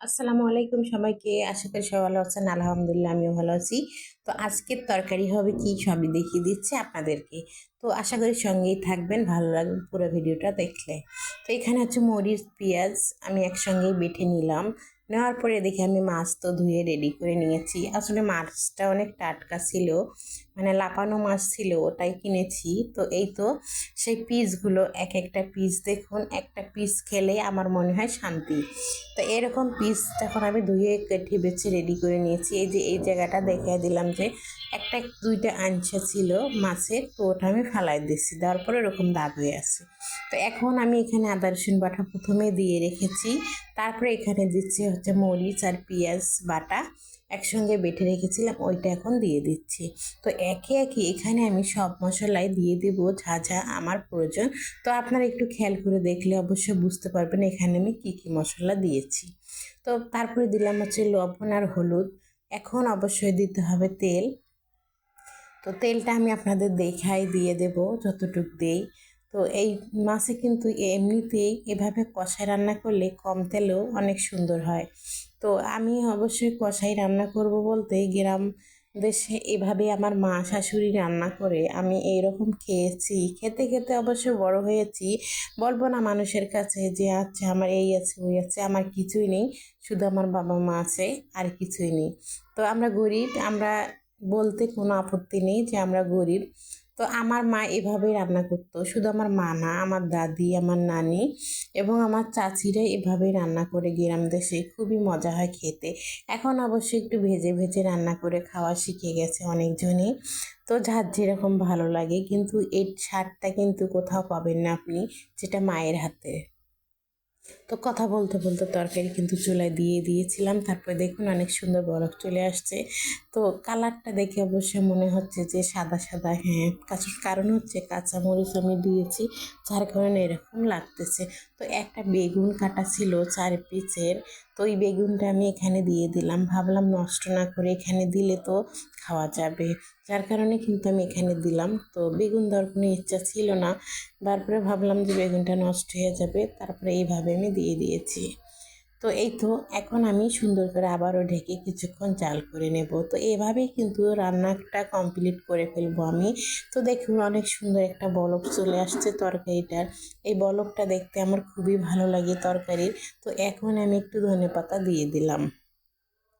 আসসালামু আলাইকুম সবাইকে। আশা করি সবাই ভালো আছেন। আলহামদুলিল্লাহ আমিও ভালো আছি। তো আজকের তরকারি হবে কি সবই দেখিয়ে দিচ্ছি আপনাদেরকে। তো আশা করি সঙ্গেই থাকবেন, ভালো লাগবে পুরো ভিডিওটা দেখলে। তো এখানে হচ্ছে মরিচ পেঁয়াজ আমি একসঙ্গেই বেটে নিলাম। নেওয়ার পরে দেখি আমি মাছ তো ধুয়ে রেডি করে নিয়েছি। আসলে মাছটা অনেক টাটকা ছিল, মানে লাফানো মাছ ছিল, ওটাই কিনেছি। তো এই তো সেই পিসগুলো, এক একটা পিস দেখুন, একটা পিস খেলে আমার মনে হয় শান্তি। তো এরকম পিস যখন আমি ধুয়ে কেটে বেছে রেডি করে নিয়েছি, এই যে এই জায়গাটা দেখে দিলাম যে একটা দুইটা আঞ্চা ছিল মাছের, তো ওটা আমি ফালাই দিচ্ছি, দেওয়ার পরে এরকম দাগ হয়ে আছে। তো এখন আমি এখানে আদা রসুন বাটা প্রথমে দিয়ে রেখেছি, তারপরে এখানে দিচ্ছি হচ্ছে মরিচ আর পেঁয়াজ বাটা একসঙ্গে বেটে রেখেছিলাম, ওইটা এখন দিয়ে দিচ্ছি। তো একে একে এখানে আমি সব মশলাই দিয়ে দেবো যা যা আমার প্রয়োজন। তো আপনারা একটু খেয়াল করে দেখলে অবশ্যই বুঝতে পারবেন এখানে আমি কি কি মশলা দিয়েছি। তো তারপরে দিলাম হচ্ছে লবণ আর হলুদ। এখন অবশ্যই দিতে হবে তেল। তো তেলটা আমি আপনাদের দেখাই দিয়ে দেব যতটুকু দেই। তো এই মাছে কিন্তু এমনিতেই এভাবে কষায় রান্না করলে কম তেলেও অনেক সুন্দর হয়। তো আমি অবশ্যই কষাই রান্না করব বলতে গ্রাম দেশে এভাবে আমার মা শাশুড়ি রান্না করে আমি এইরকম খেয়েছি, খেতে খেতে অবশ্য বড় হয়েছি। বলবো না মানুষের কাছে যে আচ্ছা আমার এই আছে ওই আছে, আমার কিছুই নেই, শুধু আমার বাবা মা আছে, আর কিছুই নেই। তো আমরা গরিব, আমরা বলতে কোনো আপত্তি নেই যে আমরা গরিব। তো আমার মা এভাবেই রান্না করতো, শুধু আমার মা না, আমার দাদি, আমার নানি এবং আমার চাচিরা এভাবেই রান্না করে গ্রাম দেশে, খুবই মজা হয় খেতে। এখন অবশ্যই একটু ভেজে ভেজে রান্না করে খাওয়া শিখে গেছে অনেকজনই। তো যার যেরকম ভালো লাগে, কিন্তু এর স্বাদটা কিন্তু কোথাও পাবেন না আপনি, যেটা মায়ের হাতে। তো কথা বলতে বলতে তরকারি কিন্তু চুলায় দিয়ে দিয়েছিলাম, তারপরে দেখুন অনেক সুন্দর বরফ চলে আসছে। তো কালারটা দেখে অবশ্যই মনে হচ্ছে যে সাদা সাদা, হ্যাঁ, কারণ হচ্ছে কাঁচামরিচ আমি দিয়েছি, যার কারণে এরকম লাগতেছে। তো একটা বেগুন কাটা ছিল 4 পিসের, তো ওই বেগুনটা আমি এখানে দিয়ে দিলাম, ভাবলাম নষ্ট না করে এখানে দিলে তো খাওয়া যাবে, যার কারণে কিন্তু আমি এখানে দিলাম। তো বেগুন দেওয়ার কোনো ইচ্ছা ছিল না, তারপরে ভাবলাম যে বেগুনটা নষ্ট হয়ে যাবে, তারপরে এইভাবে আমি দিয়ে দিয়েছি। তো এই তো এখন আমি সুন্দর করে আবারও ঢেকে কিছুক্ষণ জাল করে নেব। তো এভাবেই কিন্তু রান্নাটা কমপ্লিট করে ফেলবো আমি। তো দেখুন অনেক সুন্দর একটা বলক চলে আসছে তরকারিটার। এই বলকটা দেখতে আমার খুবই ভালো লাগে তরকারির। তো এখন আমি একটু ধনেপাতা দিয়ে দিলাম।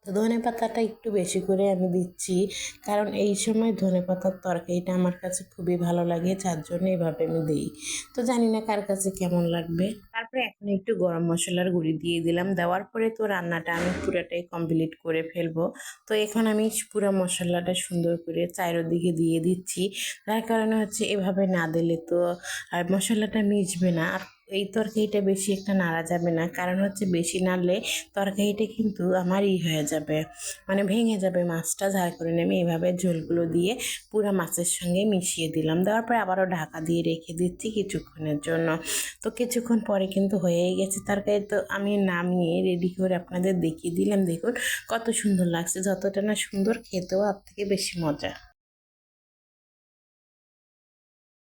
তো ধনেপাতাটা একটু বেশি করে আমি দিচ্ছি, কারণ এই সময় ধনেপাতার তরকারিটা আমার কাছে খুবই ভালো লাগে, যার জন্য এইভাবে আমি দিই। তো জানি না কার কাছে কেমন লাগবে। তারপরে এখন একটু গরম মশলার গুঁড়ি দিয়ে দিলাম, দেওয়ার পরে তো রান্নাটা আমি পুরোটাই কমপ্লিট করে ফেলবো। তো এখন আমি পুরো মশলাটা সুন্দর করে চারিদিকে দিয়ে দিচ্ছি, তার কারণে হচ্ছে এভাবে না দিলে তো আর মশলাটা মিশবে না, আর এই তরকারিটা বেশি একটা নাড়া যাবে না, কারণ হচ্ছে বেশি নাড়লে তরকারিটা কিন্তু আমার হয়ে যাবে, মানে ভেঙে যাবে মাছটা, যার কারণে আমি এইভাবে ঝোলগুলো দিয়ে পুরো মাছের সঙ্গে মিশিয়ে দিলাম। দেওয়ার পরে আবারও ঢাকা দিয়ে রেখে দিচ্ছি কিছুক্ষণের জন্য। তো কিছুক্ষণ পরে কিন্তু হয়েই গেছে তরকারি। তো আমি নামিয়ে রেডি করে আপনাদের দেখিয়ে দিলাম, দেখুন কত সুন্দর লাগছে, যতটা না সুন্দর খেতেও তার থেকে বেশি মজা।